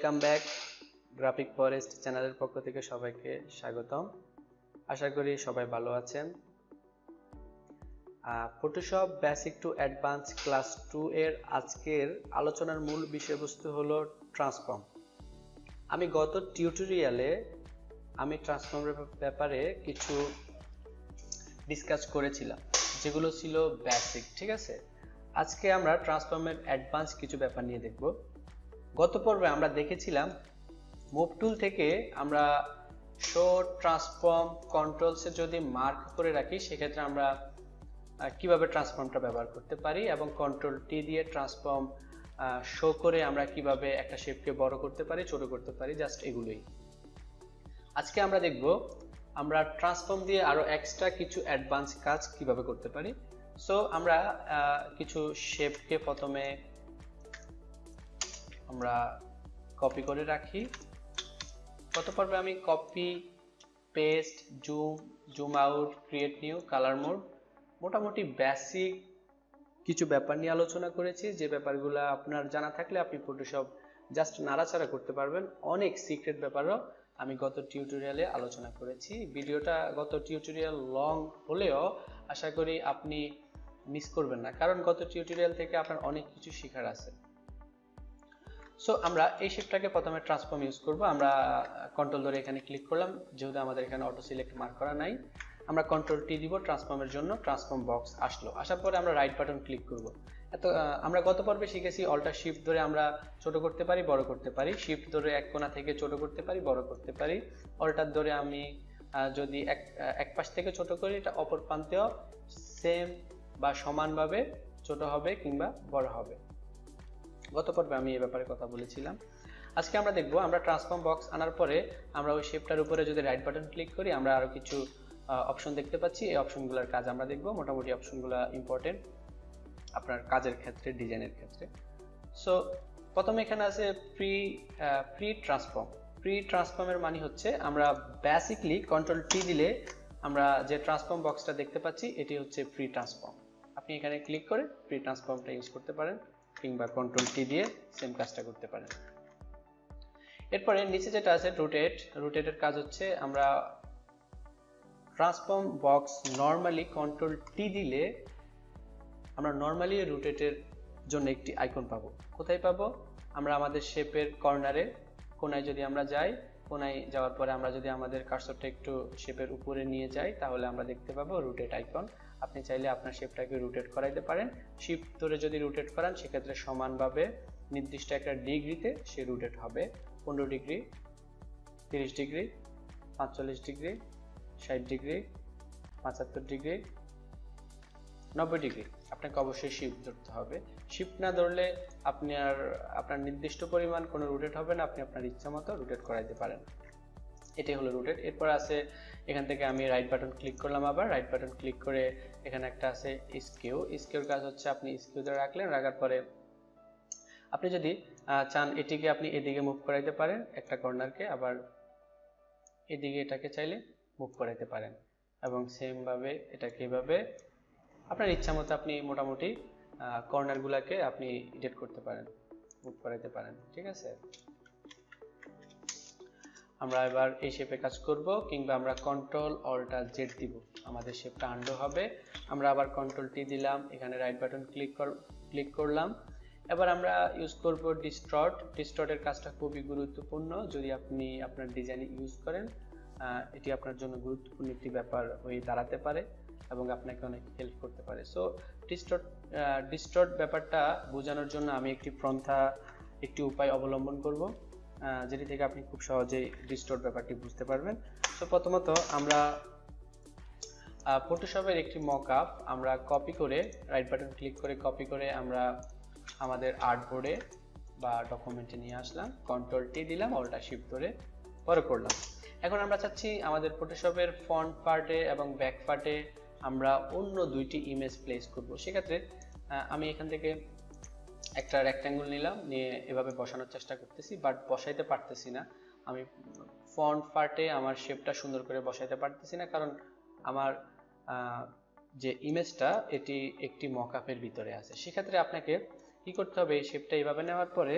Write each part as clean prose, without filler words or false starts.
Welcome back graphic forest চ্যানেলের পক্ষ থেকে সবাইকে স্বাগতম। আশা করি সবাই ভালো আছেন। Photoshop basic to advance class 2 এর আজকের আলোচনার মূল বিষয়বস্তু হলো ট্রান্সফর্ম। আমি গত টিউটোরিয়ালে ট্রান্সফর্মের ব্যাপারে কিছু ডিসকাস করেছিলাম, যেগুলো ছিল বেসিক। ঠিক আছে, আজকে আমরা ট্রান্সফর্মের অ্যাডভান্স কিছু ব্যাপার নিয়ে দেখব। গত পর্বে আমরা দেখেছিলাম মুভ টুল থেকে আমরা শো ট্রান্সফর্ম কন্ট্রোলসে যদি মার্ক করে রাখি, সেক্ষেত্রে আমরা কিভাবে ট্রান্সফর্মটা ব্যবহার করতে পারি, এবং কন্ট্রোল টি দিয়ে ট্রান্সফর্ম শো করে আমরা কিভাবে একটা শেপকে বড় করতে পারি, ছোট করতে পারি, জাস্ট এগুলোই। আজকে আমরা দেখব আমরা ট্রান্সফর্ম দিয়ে আরো এক্সট্রা কিছু অ্যাডভান্স কাজ কিভাবে করতে পারি। সো আমরা কিছু শেপকে প্রথমে আমরা কপি করে রাখি। গত পর্বে আমি copy, paste, zoom out, create new, colour mode, মোটামুটি বেসিক কিছু ব্যাপার নিয়ে আলোচনা করেছি, যে ব্যাপারগুলো আপনার জানা থাকলে আপনি ফটোশপ জাস্ট নাড়াচাড়া করতে পারবেন। অনেক সিক্রেট ব্যাপারও আমি গত টিউটোরিয়ালে আলোচনা করেছি। ভিডিওটা গত টিউটোরিয়াল লং হলেও আশা করি আপনি মিস করবেন না, কারণ গত টিউটোরিয়াল থেকে আপনার অনেক কিছু শেখার আছে। সো আমরা এই শেপটাকে প্রথমে ট্রান্সফর্ম ইউজ করব। আমরা কন্ট্রোল ধরে এখানে ক্লিক করলাম, যেহেতু আমাদের এখানে অটো সিলেক্ট মার্ক করা নাই। আমরা কন্ট্রোল টি দিব ট্রান্সফর্মের জন্য। ট্রান্সফর্ম বক্স আসলো, আসার পরে আমরা রাইট বাটন ক্লিক করব। আমরা গত পর্বে শিখেছি অল্টার শিফট ধরে আমরা ছোট করতে পারি, বড় করতে পারি। শিফট ধরে এক কোণা থেকে ছোট করতে পারি, বড় করতে পারি। অল্টার ধরে আমি যদি এক পাশ থেকে ছোট করি, এটা অপর প্রান্তেও সেম বা সমানভাবে ছোট হবে কিংবা বড় হবে। গত পর্বে আমি এই ব্যাপারে কথা বলেছিলাম। আজকে আমরা দেখব আমরা ট্রান্সফর্ম বক্স আনার পরে আমরা ওই শেপটার উপরে যদি রাইট বাটন ক্লিক করি, আমরা আরো কিছু অপশন দেখতে পাচ্ছি। এই অপশনগুলোর কাজ আমরা দেখব। মোটামুটি অপশনগুলো ইম্পর্টেন্ট আপনার কাজের ক্ষেত্রে, ডিজাইনের ক্ষেত্রে। সো প্রথমে এখানে আছে প্রি ট্রান্সফর্ম। প্রি ট্রান্সফর্মের মানে হচ্ছে আমরা বেসিকলি কন্ট্রোল টি দিলে আমরা যে ট্রান্সফর্ম বক্সটা দেখতে পাচ্ছি, এটি হচ্ছে প্রি ট্রান্সফর্ম। আপনি এখানে ক্লিক করে প্রি ট্রান্সফর্মটা ইউজ করতে পারেন, কিংবা কন্ট্রোল টি দিয়ে সেম কাজটা করতে পারেন। এরপরে নিচে যেটা আছে রোটেটের কাজ হচ্ছে আমরা transform box normally control T দিলে আমরা নরমালি রোটেটের জন্য একটি আইকন পাবো। কোথায় পাবো? আমরা আমাদের শেপের কর্নারে কোনায় যদি আমরা যাই, কোনায় যাওয়ার পরে আমরা যদি আমাদের কার্সরটা একটু শেপের উপরে নিয়ে যাই, তাহলে আমরা দেখতে পাবো রোটেট আইকন। আপনি চাইলে আপনার শেপটাকে রোটেট করাইতে পারেন। শিফট ধরে যদি রোটেট করান, সেক্ষেত্রে সমানভাবে নির্দিষ্ট একটা ডিগ্রিতে সে রোটেট হবে। 15 degree, 30 degree, 45 degree, 60 degree, 75 degree, 90 degree. আপনাকে অবশ্যই শিফট ধরতে হবে। শিফট না ধরলে আপনার নির্দিষ্ট পরিমাণ কোনো রোটেট হবে না, আপনি আপনার ইচ্ছা মতো রোটেট করাইতে পারেন। এটাই হলো রোটেট। এরপর আছে এখান থেকে আমি রাইট বাটন ক্লিক করলাম। আবার রাইট বাটন ক্লিক করে এখানে একটা আছে স্কিউর কাজ হচ্ছে আপনি স্কিউ ধরে রাখার পরে আপনি যদি চান এটিকে আপনি এদিকে মুভ করাইতে পারেন একটা কর্নারকে, আবার এদিকে এটাকে চাইলে মুভ করাইতে পারেন, এবং সেম ভাবে এটাকে এভাবে আপনার ইচ্ছা মতো আপনি মোটামুটি কর্নারগুলোকে আপনি এডিট করতে পারেন, মুভ করাইতে পারেন। ঠিক আছে, আমরা এবার এই শেপে কাজ করব, কিংবা আমরা কন্ট্রোল অল্টার জেড দিব, আমাদের শেপটা আন্ডু হবে। আমরা আবার কন্ট্রোল টি দিলাম, এখানে রাইট বাটন ক্লিক করলাম। এবার আমরা ইউজ করব ডিস্টর্টের কাজটা খুবই গুরুত্বপূর্ণ। যদি আপনি আপনার ডিজাইনে ইউজ করেন, এটি আপনার জন্য গুরুত্বপূর্ণ একটি ব্যাপার হয়ে দাঁড়াতে পারে এবং আপনাকে অনেক হেল্প করতে পারে। সো ডিস্টর্ট ব্যাপারটা বোঝানোর জন্য আমি একটি উপায় অবলম্বন করব, যেটি থেকে আপনি খুব সহজেই ডিস্টর্ট ব্যাপারটি বুঝতে পারবেন। তো প্রথমত আমরা ফটোশপের একটি মকআপ আমরা কপি করে রাইট বাটন ক্লিক করে কপি করে আমরা আমাদের আর্টবোর্ডে বা ডকুমেন্টে নিয়ে আসলাম। কন্ট্রোল টি দিলাম, অল্টার শিফট ধরে বড় করলাম। এখন আমরা চাচ্ছি আমাদের ফটোশপের ফ্রন্ট পার্টে এবং ব্যাক পার্টে আমরা অন্য দুইটি ইমেজ প্লেস করব। সেক্ষেত্রে আমি এখান থেকে একটা রেক্ট্যাঙ্গেল নিলাম, নিয়ে এভাবে বসানোর চেষ্টা করতেছি, বাট বসাইতে পারতেছি না। আমি ফ্রন্ট পার্টে আমার শেপটা সুন্দর করে বসাইতে পারতেছি না, কারণ আমার যে ইমেজটা এটি একটি মকআপের ভিতরে আছে। সেক্ষেত্রে আপনাকে কি করতে হবে, এই শেপটা এইভাবে নেওয়ার পরে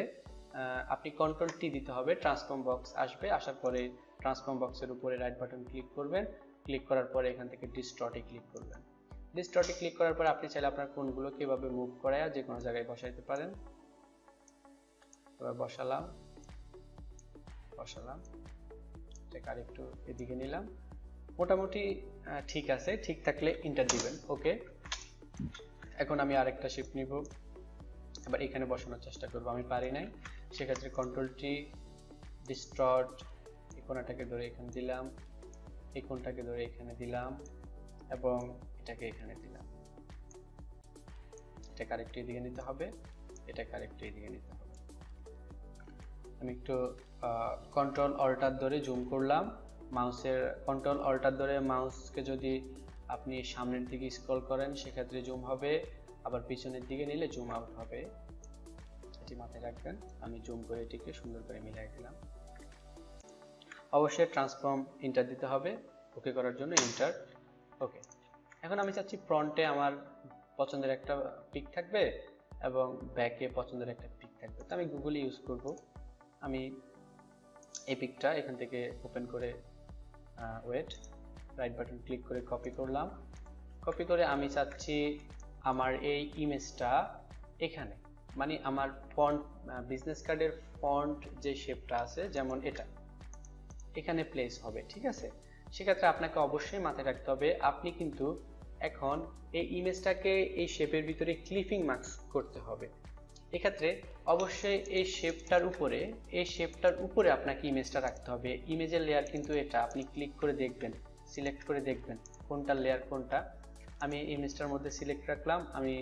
আপনি কন্ট্রোল টি দিতে হবে, ট্রান্সফর্ম বক্স আসবে, আসার পরে ট্রান্সফর্ম বক্সের উপরে রাইট বাটন ক্লিক করবেন, ক্লিক করার পরে এখান থেকে ডিস্টর্টে ক্লিক করবেন। ডিস্টর্টে ক্লিক করার পরে আপনি চাইলে আপনার কোণগুলো কিভাবে মুভ করায় যে কোনো জায়গায় বসাইতে পারেন। এবার বসালাম, এটাকে আরেকটু এদিকে নিলাম, মোটামুটি ঠিক আছে। ঠিক থাকলে এন্টার দিবেন। ওকে, এখন আমি আরেকটা শেপ নিব, এবার এখানে বসানোর চেষ্টা করব, আমি পারি নাই, সেক্ষেত্রে কন্ট্রোল টি, ডিস্টর্ট, এই কোণাটাকে ধরে এখানে দিলাম, এই কোণটাকে ধরে এখানে দিলাম এবং এটাকে এখানে দিলাম। এটাকে আরেকটু এদিকে নিতে হবে, এটাকে আরেকটু এদিকে নিতে হবে। আমি একটু কন্ট্রোল অল্টার ধরে জুম করলাম, মাউসের কন্ট্রোল অল্টার ধরে মাউসকে যদি আপনি সামনের দিকে স্ক্রল করেন সেক্ষেত্রে জুম হবে, আবার পিছনের দিকে নিলে জুম আউট হবে, এটি মাথায় রাখবেন। আমি জুম করে এটিকে সুন্দর করে মিলাই দিলাম। অবশ্যই ট্রান্সফর্ম এন্টার দিতে হবে, ওকে করার জন্য এন্টার। ওকে, এখন আমি চাচ্ছি ফ্রন্টে আমার পছন্দের একটা পিক থাকবে এবং ব্যাকে পছন্দের একটা পিক থাকবে, তো আমি গুগল ইউজ করব। আমি এই পিকটা এখান থেকে ওপেন করে ওয়েট, রাইট বাটন ক্লিক করে কপি করলাম। কপি করে আমি চাচ্ছি আমার এই ইমেজটা এখানে, মানে আমার ফন্ট, বিজনেস কার্ডের ফন্ট যে শেপটা আছে যেমন এটা, এখানে প্লেস হবে। ঠিক আছে, সেক্ষেত্রে আপনাকে অবশ্যই মাথায় রাখতে হবে আপনি কিন্তু এখন এই ইমেজটাকে এই শেপের ভিতরে ক্লিপিং মার্কস করতে হবে। এক্ষেত্রে অবশ্যই এই শেপটার উপরে আপনাকে ইমেজটা রাখতে হবে। ইমেজের লেয়ার কিন্তু এটা, আপনি ক্লিক করে দেখবেন, সিলেক্ট করে দেখবেন কোনটা লেয়ার কোনটা। আমি ইমেজটার মধ্যে সিলেক্ট রাখলাম, আমি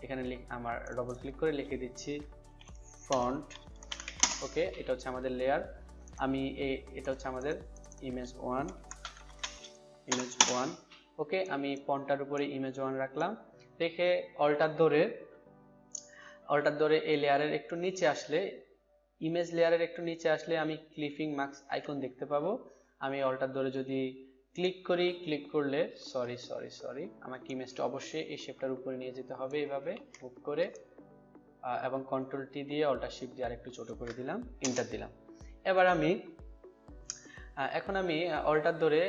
এখানে আমার ডবল ক্লিক করে লিখে দিচ্ছি ফন্ট। ওকে, এটা হচ্ছে আমাদের লেয়ার, আমি এটা হচ্ছে আমাদের ইমেজ 1। ওকে, আমি ফন্টটার উপরে ইমেজ 1 রাখলাম, রেখে অল্টার ধরে এই লেয়ারের একটু নিচে আসলে, ইমেজ লেয়ারের একটু নিচে আসলে আমি ক্লিপিং মার্কস আইকন দেখতে পাবো। আমি অল্টার ধরে যদি ক্লিক করলে সরি আমাকে ইমেজটা অবশ্যই এই শেপটার উপরে নিয়ে যেতে হবে, এইভাবে মুভ করে, এবং কন্ট্রোল টি দিয়ে অল্টার শিফট দিয়ে আরেকটু ছোট করে দিলাম, এন্টার দিলাম। এবার এখন আমি অল্টার ধরে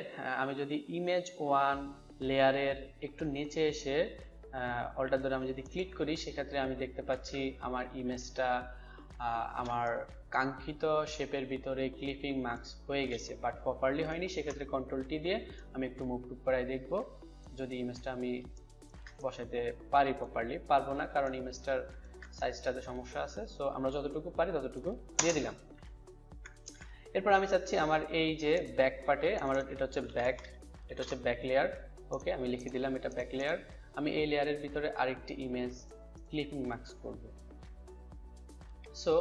আমি যদি ইমেজ 1 লেয়ারের একটু নিচে এসে অল্টার ধরে আমি যদি ক্লিক করি সেক্ষেত্রে আমি দেখতে পাচ্ছি আমার ইমেজটা আমার কাঙ্ক্ষিত শেপের ভিতরে ক্লিপিং মার্কস হয়ে গেছে, বাট প্রপারলি হয়নি। সেক্ষেত্রে কন্ট্রোল টি দিয়ে আমি একটু মুভ করাই দেখব যদি ইমেজটা আমি বসাতে পারি। প্রপারলি পারবো না, কারণ ইমেজটার সাইজটাতে সমস্যা আছে। সো আমরা যতটুকু পারি ততটুকু দিয়ে দিলাম। এরপর আমি চাচ্ছি আমার এই যে ব্যাক পার্টে, আমার এটা হচ্ছে ব্যাক লেয়ার। ওকে, আমি লিখে দিলাম এটা ব্যাক লেয়ার। আমি এই লেয়ারের ভিতরে আরেকটি ইমেজ ক্লিপিং মার্কস করব। সো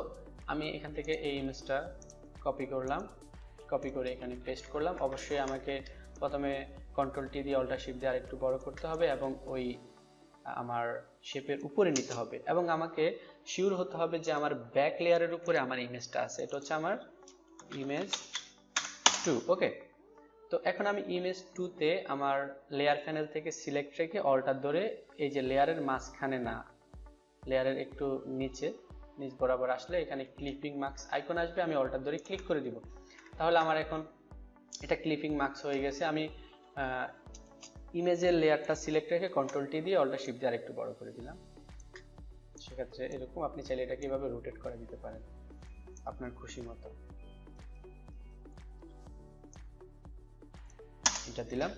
আমি এখান থেকে এই ইমেজটা কপি করলাম, কপি করে এখানে পেস্ট করলাম। অবশ্যই আমাকে প্রথমে কন্ট্রোল টি দিয়ে অল্টার শিফট দিয়ে আরেকটু বড় করতে হবে এবং ওই আমার শেপের উপরে নিতে হবে, এবং আমাকে শিওর হতে হবে যে আমার ব্যাক লেয়ারের উপরে আমার ইমেজটা আছে। এটা হচ্ছে আমার ইমেজ 2। ওকে, তো এখন আমি ইমেজ 2 তে আমার লেয়ার প্যানেল থেকে সিলেক্ট রেখে অল্টার ধরে এই যে লেয়ারের মাঝখানে না, লেয়ারের একটু নিচ বরাবর আসলে এখানে ক্লিপিং মার্কস আইকন আসবে, আমি অল্টার ধরে ক্লিক করে দিব। তাহলে আমার এখন এটা ক্লিপিং মার্কস হয়ে গেছে। আমি ইমেজের লেয়ারটা সিলেক্ট রেখে কন্ট্রোল টি দিয়ে অল্টার শিফট দিয়ে আরেকটু বড় করে দিলাম। সেক্ষেত্রে এরকম আপনি চাইলে এটাকে এভাবে রোটেট করে দিতে পারেন আপনার খুশি মতো। এটা দিলাম।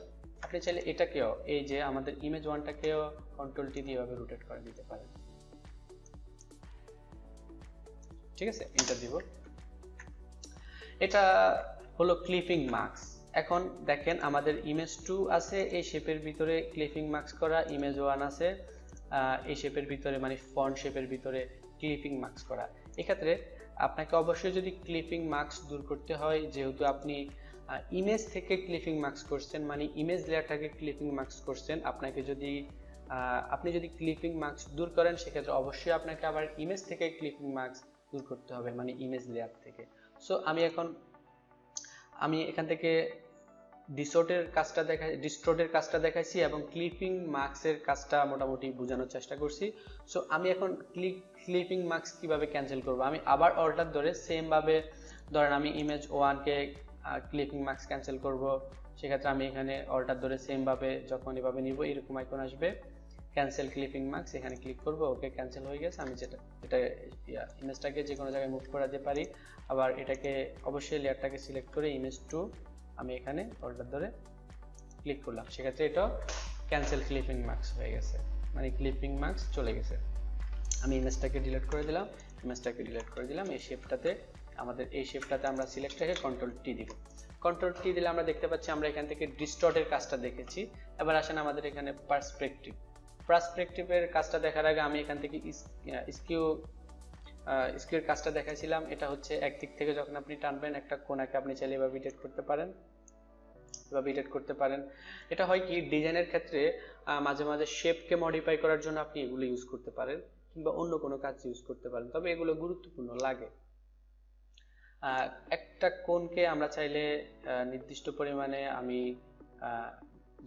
আপনি চাইলে এটাকেও, এই যে আমাদের ইমেজ 1টাকেও কন্ট্রোল টি দিয়ে এভাবে রোটেট করে দিতে পারেন। ঠিক আছে, এন্টার দিব। এটা হলো ক্লিপিং মার্কস। এখন দেখেন আমাদের ইমেজ 2 আছে, এই শেপের ভিতরে ক্লিপিং মার্কস করা, ইমেজ 1 আছে এই শেপের ভিতরে, মানে ফন্ট শেপের ভিতরে ক্লিপিং মার্কস করা। এক্ষেত্রে আপনাকে অবশ্যই যদি ক্লিপিং মার্কস দূর করতে হয়, যেহেতু আপনি ইমেজ থেকে ক্লিপিং মার্কস করছেন, মানে ইমেজ লেয়ারটাকে ক্লিপিং মার্কস করছেন, আপনি যদি ক্লিপিং মার্কস দূর করেন সেক্ষেত্রে অবশ্যই আপনাকে আবার ইমেজ থেকে ক্লিপিং মার্কস দূর করতে হবে, মানে ইমেজ লেয়ার থেকে। সো আমি এখান থেকে ডিস্টোর্টের কাজটা দেখাইছি এবং ক্লিপিং মার্কসের কাজটা মোটামুটি বোঝানোর চেষ্টা করছি। সো আমি এখন ক্লিপিং মার্কস কিভাবে ক্যান্সেল করব, আমি আবার অল্টার ধরে সেম ভাবে ধরেন আমি ইমেজ 1 কে ক্লিপিং মার্কস ক্যান্সেল করব, সেক্ষেত্রে আমি এখানে অল্টার ধরে সেম ভাবে যখন এভাবে নিব এরকম আইকন আসবে, ক্যান্সেল ক্লিপিং মার্কস, এখানে ক্লিক করব, ওকে ক্যান্সেল হয়ে গেছে। আমি এটা ইমেজটাকে যে কোনো জায়গায় মুভ করাতে পারি। আবার এটাকে অবশ্যই লেয়ারটাকে সিলেক্ট করে ইমেজ 2 আমি এখানে অল্টার ধরে ক্লিক করলাম, সেক্ষেত্রে এটা ক্যান্সেল ক্লিপিং মার্কস হয়ে গেছে, মানে ক্লিপিং মার্কস চলে গেছে। আমি ইমেজটাকে ডিলিট করে দিলাম, এই শেপটাতে আমরা সিলেক্ট রেখে কন্ট্রোল টি দিব। কন্ট্রোল টি দিলে আমরা দেখতে পাচ্ছি আমরা এখান থেকে ডিস্টর্টের কাজটা দেখেছি। এবার আসেন আমাদের এখানে পার্সপেক্টিভের কাজটা দেখার আগে আমি এখান থেকে স্কিউর কাজটা দেখাইছিলাম। এটা হচ্ছে একদিক থেকে যখন আপনি টানবেন একটা কোণাকে আপনি চাইলে এভাবে এডিট করতে পারেন। এটা হয় কি ডিজাইনের ক্ষেত্রে মাঝে মাঝে শেপকে মডিফাই করার জন্য আপনি এগুলো ইউজ করতে পারেন, কিংবা অন্য কোনো কাজ ইউজ করতে পারেন, তবে এগুলো গুরুত্বপূর্ণ লাগে। একটা কোণকে আমরা চাইলে নির্দিষ্ট পরিমাণে আমি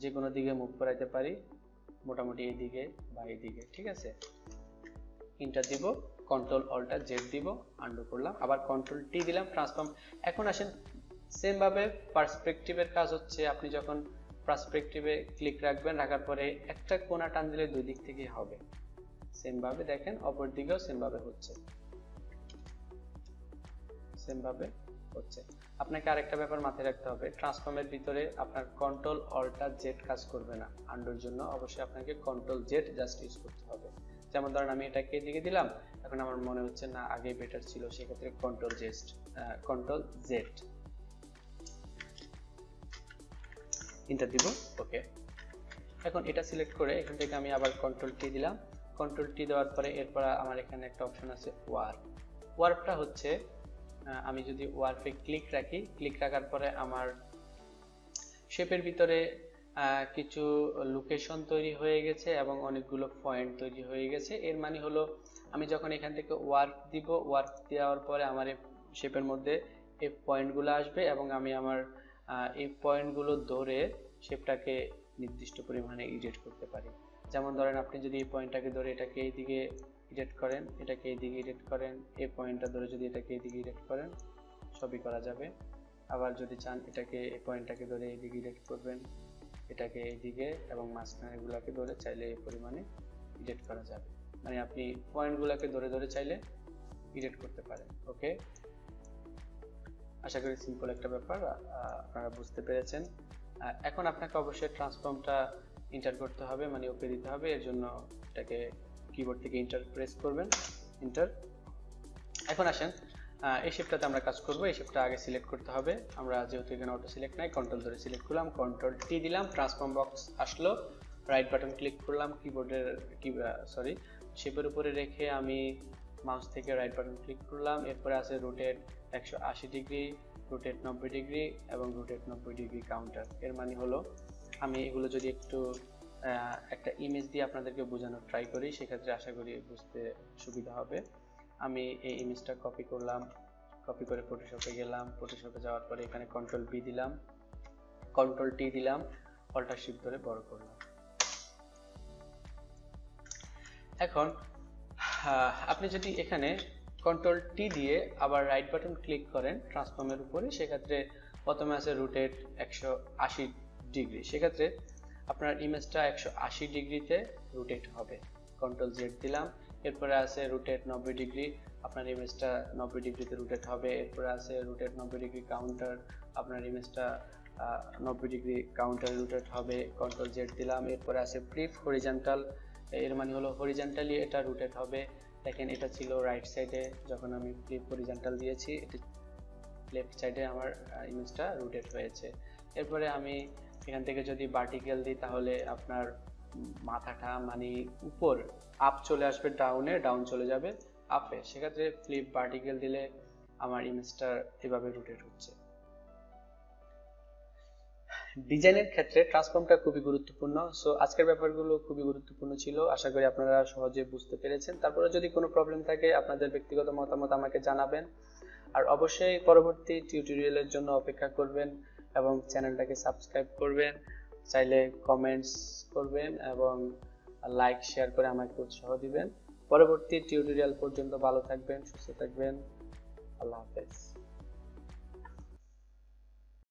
যে কোনো দিকে মুভ করাইতে পারি, মোটামুটি এইদিকে বা এইদিকে, ঠিক আছে। ইন্টার দিব, কন্ট্রোল অল্টার জেড দিব, আন্ডু করলাম, আবার কন্ট্রোল টি দিলাম, ট্রান্সফর্ম। এখন আসেন সেম ভাবে পার্সপেক্টিভের কাজ হচ্ছে আপনি যখন পার্সপেক্টিভে ক্লিক রাখবেন, রাখার পরে একটা কোণা টান দিলে দুই দিক থেকেই হবে। সেম ভাবে দেখেন অপর দিকেও সেম ভাবে হচ্ছে। আপনাকে আরেকটা ব্যাপার মাথায় রাখতে হবে, ট্রান্সফর্মের ভিতরে আপনার কন্ট্রোল অল্টার জেড কাজ করবে না। আন্ডুর জন্য অবশ্যই আপনাকে কন্ট্রোল জেড জাস্ট ইউজ করতে হবে। যেমন ধরেন আমি এটাকে এদিকে দিলাম, এখন আমার মনে হচ্ছে না আগে বেটার ছিল, সেক্ষেত্রে কন্ট্রোল জেড ইন্টার দিব, ওকে। এখন এটা সিলেক্ট করে এখান থেকে আমি আবার কন্ট্রোল টি দিলাম, কন্ট্রোল টি দেওয়ার পরে এরপর আমার এখানে একটা অপশন আছে ওয়ার্পটা হচ্ছে আমি যদি ওয়ার্পে ক্লিক রাখি, ক্লিক রাখার পরে আমার শেপের ভিতরে কিছু লোকেশন তৈরি হয়ে গেছে এবং অনেকগুলো পয়েন্ট তৈরি হয়ে গেছে। এর মানে হলো আমি যখন এখান থেকে ওয়ার্প দিব, ওয়ার্প দেওয়ার পরে আমার এই শেপের মধ্যে এই পয়েন্টগুলো আসবে এবং আমি আমার এই পয়েন্টগুলো ধরে শেপটাকে নির্দিষ্ট পরিমাণে এডিট করতে পারি। যেমন ধরেন আপনি যদি এই পয়েন্টটাকে ধরে এটাকে এইদিকে এডিট করেন, এটাকে এইদিকে এডিট করেন, এই পয়েন্টটা ধরে যদি এটাকে এইদিকে এডিট করেন, সবই করা যাবে। আবার যদি চান এটাকে এই পয়েন্টটাকে ধরে এইদিকে এডিট করবেন, এটাকে এইদিকে এবং মাঝখানেগুলোকে ধরে চাইলে এই পরিমাণে এডিট করা যাবে। মানে আপনি পয়েন্টগুলোকে ধরে ধরে চাইলে এডিট করতে পারেন, ওকে। আশা করি সিম্পল একটা ব্যাপার আপনারা বুঝতে পেরেছেন। এখন আপনাকে অবশ্যই ট্রান্সফর্মটা ইন্টার করতে হবে, মানে ওকে দিতে হবে। এর জন্য এটাকে কিবোর্ড থেকে ইন্টার প্রেস করবেন, ইন্টার। এখন আসেন এই শেপটাতে আমরা কাজ করব। এই শেপটা আগে সিলেক্ট করতে হবে, আমরা যেহেতু এখানে অটো সিলেক্ট নাই, কন্ট্রোল ধরে সিলেক্ট করলাম, কন্ট্রোল টি দিলাম, ট্রান্সফর্ম বক্স আসলো, রাইট বাটন ক্লিক করলাম, শেপের উপরে রেখে আমি মাউস থেকে রাইট বাটন ক্লিক করলাম। এরপরে আছে রোটেট 180 ডিগ্রি, রোটেট 90 ডিগ্রি এবং রোটেট 90 ডিগ্রি কাউন্টার। এর মানে হলো আমি এগুলো যদি একটু একটা ইমেজ দিয়ে আপনাদেরকে বোঝানোর ট্রাই করি, সেক্ষেত্রে আশা করি বুঝতে সুবিধা হবে। আমি এই ইমেজটা কপি করলাম, কপি করে ফটোশপে গেলাম, ফটোশপে যাওয়ার পরে এখানে কন্ট্রোল বি দিলাম, কন্ট্রোল টি দিলাম, অল্টার শিফট ধরে বড় করলাম। এখন আপনি যদি এখানে কন্ট্রোল টি দিয়ে আবার রাইট বাটন ক্লিক করেন ট্রান্সফর্মের উপরে, সেক্ষেত্রে প্রথমে আছে রোটেট 180 ডিগ্রি, সেক্ষেত্রে আপনার ইমেজটা 180 ডিগ্রিতে রোটেট হবে। কন্ট্রোল জেড দিলাম, এরপরে আছে রোটেট 90 ডিগ্রি, আপনার ইমেজটা 90 ডিগ্রিতে রোটেট হবে। এরপরে আছে রোটেট 90 ডিগ্রি কাউন্টার, আপনার ইমেজটা 90 ডিগ্রি কাউন্টার রোটেট হবে। কন্ট্রোল জেড দিলাম, এরপরে আছে ফ্লিপ হরিজন্টাল, এর মানে হলো হরিজন্টালি এটা রোটেট হবে। দেখেন এটা ছিল রাইট সাইডে, যখন আমি ফ্লিপ হরিজন্টাল দিয়েছি এটি লেফট সাইডে আমার ইমেজটা রোটেট হয়েছে। এরপরে আমি এখান থেকে যদি ভার্টিক্যাল দিই তাহলে আপনার মাথাটা মানে উপর আপ চলে আসবে, ডাউনে ডাউন চলে যাবে আপে, সেক্ষেত্রে ফ্লিপ ভার্টিক্যাল দিলে আমার ইমেজটা এভাবে রোটেট হচ্ছে। ডিজাইনের ক্ষেত্রে ট্রান্সফর্মটা খুবই গুরুত্বপূর্ণ। সো আজকের ব্যাপারগুলো খুবই গুরুত্বপূর্ণ ছিল, আশা করি আপনারা সহজে বুঝতে পেরেছেন। তারপরে যদি কোনো প্রবলেম থাকে আপনাদের ব্যক্তিগত মতামত আমাকে জানাবেন, আর অবশ্যই পরবর্তী টিউটোরিয়ালের জন্য অপেক্ষা করবেন। এবং চ্যানেলটাকে সাবস্ক্রাইব করবেন, চাইলে কমেন্টস করবেন এবং লাইক শেয়ার করে আমাকে উৎসাহ দিবেন। পরবর্তী টিউটোরিয়াল পর্যন্ত ভালো থাকবেন, সুস্থ থাকবেন। আল্লাহ হাফেজ।